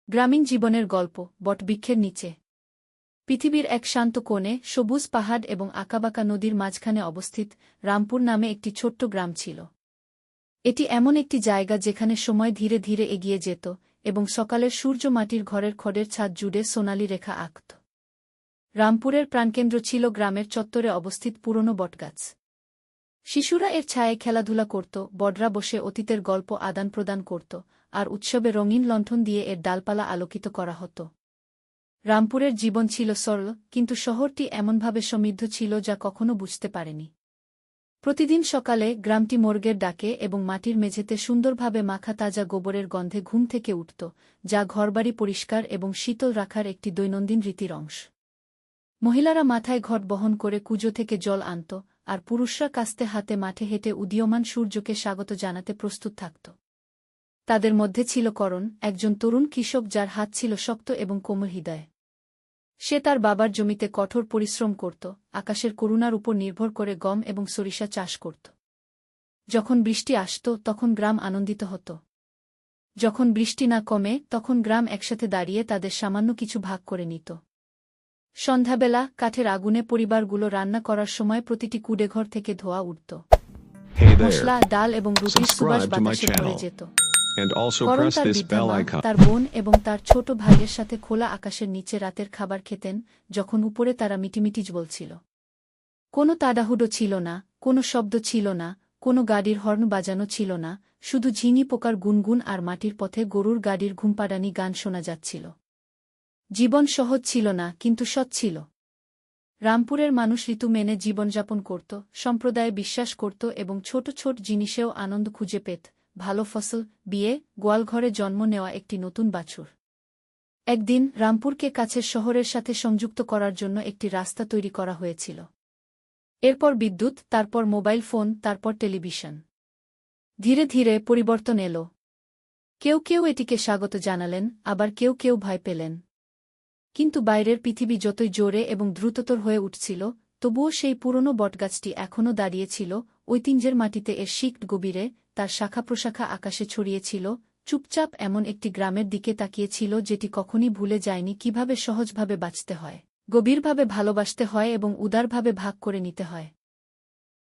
গ্রামীণ জীবনের গল্প বটবৃক্ষের নিচে। পৃথিবীর এক শান্ত কোণে সবুজ পাহাড় এবং আঁকাবাঁকা নদীর মাঝখানে অবস্থিত রামপুর নামে একটি ছোট্ট গ্রাম ছিল। এটি এমন একটি জায়গা যেখানে সময় ধীরে ধীরে এগিয়ে যেত এবং সকালের সূর্য মাটির ঘরের খড়ের ছাদ জুড়ে সোনালি রেখা আঁকত। রামপুরের প্রাণকেন্দ্র ছিল গ্রামের চত্বরে অবস্থিত পুরনো বটগাছ। শিশুরা এর ছায়ায় খেলাধুলা করত, বড়রা বসে অতীতের গল্প আদান প্রদান করত, আর উৎসবে রঙিন লণ্ঠন দিয়ে এর ডালপালা আলোকিত করা হতো। রামপুরের জীবন ছিল সরল, কিন্তু শহরটি এমনভাবে সমৃদ্ধ ছিল যা কখনো বুঝতে পারেনি। প্রতিদিন সকালে গ্রামটি মোরগের ডাকে এবং মাটির মেঝেতে সুন্দরভাবে মাখা তাজা গোবরের গন্ধে ঘুম থেকে উঠত, যা ঘরবাড়ি পরিষ্কার এবং শীতল রাখার একটি দৈনন্দিন রীতির অংশ। মহিলারা মাথায় ঘট বহন করে কুজো থেকে জল আনত, আর পুরুষরা কাস্তে হাতে মাঠে হেঁটে উদীয়মান সূর্যকে স্বাগত জানাতে প্রস্তুত থাকত। তাদের মধ্যে ছিল করণ, একজন তরুণ কৃষক যার হাত ছিল শক্ত এবং কোমল হৃদয়। সে তার বাবার জমিতে কঠোর পরিশ্রম করত, আকাশের করুণার উপর নির্ভর করে গম এবং সরিষা চাষ করত। যখন বৃষ্টি আসত তখন গ্রাম আনন্দিত হতো। যখন বৃষ্টি না কমে তখন গ্রাম একসাথে দাঁড়িয়ে তাদের সামান্য কিছু ভাগ করে নিত। সন্ধ্যাবেলা কাঠের আগুনে পরিবারগুলো রান্না করার সময় প্রতিটি কুডেঘর থেকে ধোঁয়া উঠত। মশলা, ডাল এবং রুটির সুবাস বাতাসে ভরে যেত। করণ তার বৃদ্ধা মা, তার বোন এবং তার ছোট ভাইয়ের সাথে খোলা আকাশের নিচে রাতের খাবার খেতেন, যখন উপরে তারা মিটিমিটি বলছিল। কোনো তাড়াহুড়ো ছিল না, কোনো শব্দ ছিল না, কোনো গাড়ির হর্ন বাজানো ছিল না, শুধু ঝিঙি পোকার গুনগুন আর মাটির পথে গরুর গাড়ির ঘুমপাড়ানি গান শোনা যাচ্ছিল। জীবন সহজ ছিল না, কিন্তু সৎ ছিল। রামপুরের মানুষ ঋতু মেনে জীবনযাপন করত, সম্প্রদায়ে বিশ্বাস করত এবং ছোট ছোট জিনিসেও আনন্দ খুঁজে পেত। ভালো ফসল, বিয়ে, গোয়ালঘরে জন্ম নেওয়া একটি নতুন বাছুর। একদিন রামপুরকে কাছের শহরের সাথে সংযুক্ত করার জন্য একটি রাস্তা তৈরি করা হয়েছিল। এরপর বিদ্যুৎ, তারপর মোবাইল ফোন, তারপর টেলিভিশন। ধীরে ধীরে পরিবর্তন এলো। কেউ কেউ এটিকে স্বাগত জানালেন, আবার কেউ কেউ ভয় পেলেন। কিন্তু বাইরের পৃথিবী যতই জোরে এবং দ্রুততর হয়ে উঠছিল, তবুও সেই পুরনো বটগাছটি এখনও দাঁড়িয়েছিল ঐতিহ্যের মাটিতে, এর শিকড় গভীরে, তার শাখা প্রশাখা আকাশে ছড়িয়েছিল, চুপচাপ এমন একটি গ্রামের দিকে তাকিয়েছিল যেটি কখনই ভুলে যায়নি কিভাবে সহজভাবে বাঁচতে হয়, গভীরভাবে ভালোবাসতে হয় এবং উদারভাবে ভাগ করে নিতে হয়।